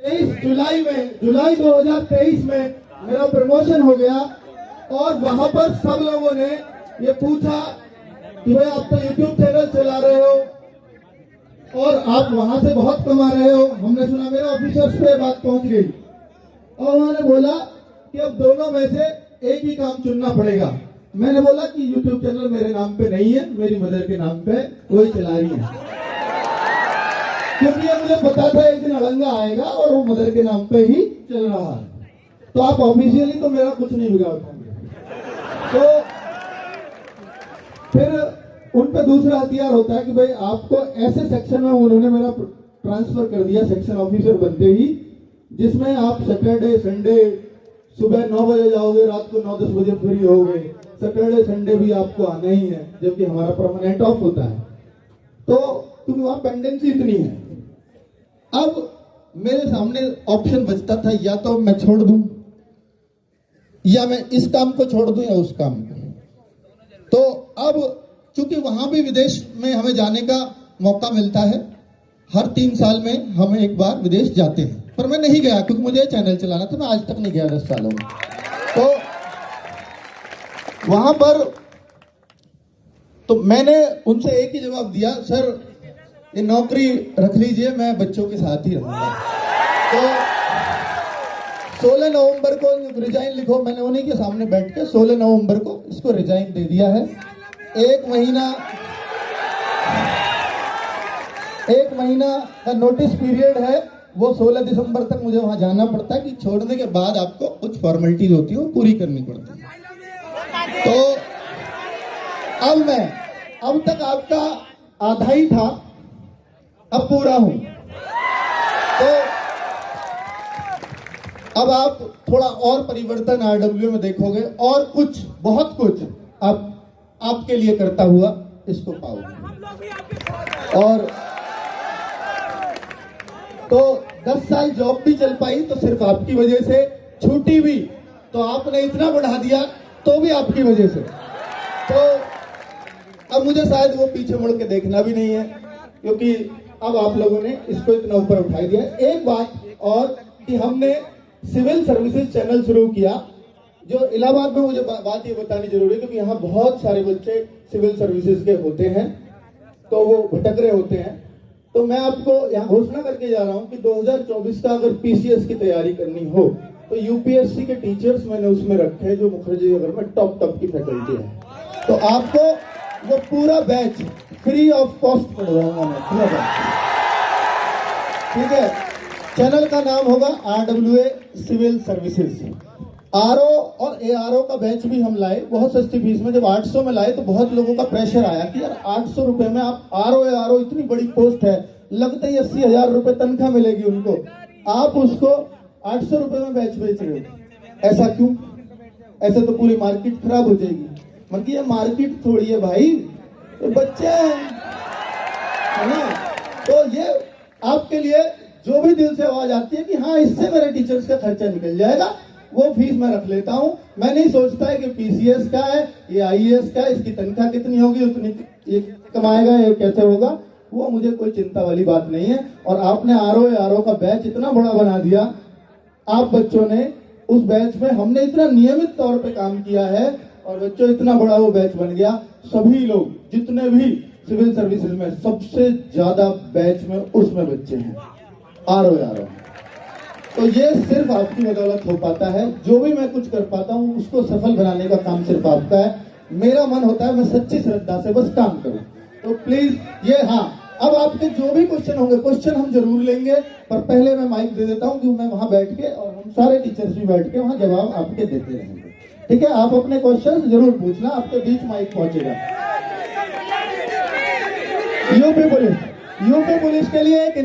जुलाई 2023 में मेरा प्रमोशन हो गया और वहां पर सब लोगों ने ये पूछा कि भाई आप तो यूट्यूब चैनल चला रहे हो और आप वहां से बहुत कमा रहे हो। हमने सुना, मेरे ऑफिसर्स पे बात पहुंच गई और उन्होंने बोला कि अब दोनों में से एक ही काम चुनना पड़ेगा। मैंने बोला कि यूट्यूब चैनल मेरे नाम पे नहीं है, मेरी मदर के नाम पे वही चला रही है, क्योंकि मुझे पता था एक दिन अड़ंगा आएगा और वो मदर के नाम पे ही चल रहा है। तो आप ऑफिशियली तो मेरा कुछ नहीं बिगाड़ पाएंगे। तो फिर उन पे दूसरा हथियार होता है कि भाई आपको ऐसे सेक्शन में उन्होंने मेरा ट्रांसफर कर दिया सेक्शन ऑफिसर बनते ही, जिसमें आप सैटरडे संडे सुबह 9 बजे जाओगे, रात को 9-10 बजे फ्री होगे। सैटरडे संडे भी आपको आना ही है, जबकि हमारा परमानेंट ऑफ होता है। तो क्योंकि वहां पेंडेंसी इतनी है। अब मेरे सामने ऑप्शन बचता था, या तो मैं छोड़ दूं, या मैं इस काम को छोड़ दूं, या उस काम को। तो अब चूंकि वहां भी विदेश में हमें जाने का मौका मिलता है, हर 3 साल में हम एक बार विदेश जाते हैं, पर मैं नहीं गया क्योंकि मुझे चैनल चलाना था। मैं आज तक नहीं गया 10 सालों में। तो वहां पर तो मैंने उनसे एक ही जवाब दिया, सर ये नौकरी रख लीजिए, मैं बच्चों के साथ ही रहूंगा। तो 16 नवंबर को रिजाइन लिखो। मैंने उन्हीं के सामने बैठ के 16 नवंबर को इसको रिजाइन दे दिया है। एक महीना का नोटिस पीरियड है, वो 16 दिसंबर तक मुझे वहां जाना पड़ता है कि छोड़ने के बाद आपको कुछ फॉर्मेलिटीज होती है वो पूरी करनी पड़ती है। तो अब तक आपका आधा ही था, अब पूरा हूं। तो अब आप थोड़ा और परिवर्तन आरडब्ल्यू में देखोगे और कुछ, बहुत कुछ आपके लिए करता हुआ इसको पाओगे। और तो 10 साल जॉब भी चल पाई तो सिर्फ आपकी वजह से, छूटी भी तो आपने इतना बढ़ा दिया तो भी आपकी वजह से। तो अब मुझे शायद वो पीछे मुड़ के देखना भी नहीं है, क्योंकि अब आप लोगों ने इसको इतना ऊपर उठा दिया। एक बात और कि हमने सिविल सर्विसेज चैनल शुरू किया, जो इलाहाबाद में, मुझे बात ये बतानी जरूरी है क्योंकि यहाँ बहुत सारे बच्चे सिविल सर्विसेज के होते हैं, तो वो भटक रहे होते हैं। तो मैं आपको यहाँ घोषणा करके जा रहा हूँ कि 2024 का अगर पीसीएस की तैयारी करनी हो तो यूपीएससी के टीचर्स मैंने उसमें रखे हैं, जो मुखर्जी नगर में टॉप की फैकल्टी है। तो आपको वो पूरा बैच फ्री ऑफ कॉस्ट पढ़वाऊंगा मैं, पूरा बैच। ठीक है। चैनल का नाम होगा RWA सिविल सर्विसेज। आरओ और एआरओ का बैच भी हम लाए बहुत सस्ती फीस में। जब 800 में लाए तो बहुत लोगों का प्रेशर आया कि यार 800 रुपए में आप आरओ एआरओ, इतनी बड़ी पोस्ट है, लगते ही 80,000 रुपए तनख्वाह मिलेगी उनको, आप उसको 800 रुपए में बैच बेच रहे हो। ऐसा क्यों? ऐसे तो पूरी मार्केट खराब हो जाएगी। मतलब ये मार्केट थोड़ी है भाई, ये बच्चे हैं, है ना। तो ये आपके लिए जो भी दिल से आवाज आती है कि हाँ इससे मेरे टीचर्स का खर्चा निकल जाएगा, वो फीस मैं रख लेता हूं। मैं नहीं सोचता है कि पीसीएस का है, ये आईएएस का है, इसकी तनख्वाह कितनी होगी, उतनी ये कमाएगा, ये कैसे होगा, वो मुझे कोई चिंता वाली बात नहीं है। और आपने आरओ का बैच इतना बड़ा बना दिया, आप बच्चों ने उस बैच में, हमने इतना नियमित तौर पे काम किया है और बच्चों इतना बड़ा वो बैच बन गया। सभी लोग जितने भी सिविल सर्विसेज में सबसे ज्यादा बैच में उसमें बच्चे हैं आरओ। तो ये सिर्फ आपकी बदौलत हो पाता है। जो भी मैं कुछ कर पाता हूँ उसको सफल बनाने का काम सिर्फ आपका है। मेरा मन होता है मैं सच्ची श्रद्धा से बस काम करूं। तो प्लीज ये, हाँ, अब आपके जो भी क्वेश्चन होंगे, क्वेश्चन हम जरूर लेंगे, पर पहले मैं माइक दे देता हूँ कि मैं वहां बैठ के और हम सारे टीचर्स भी बैठ के वहां जवाब आपके देते रहेंगे। ठीक है, आप अपने क्वेश्चन जरूर पूछना, आपके बीच माइक पहुंचेगा। यूपी पुलिस के लिए एक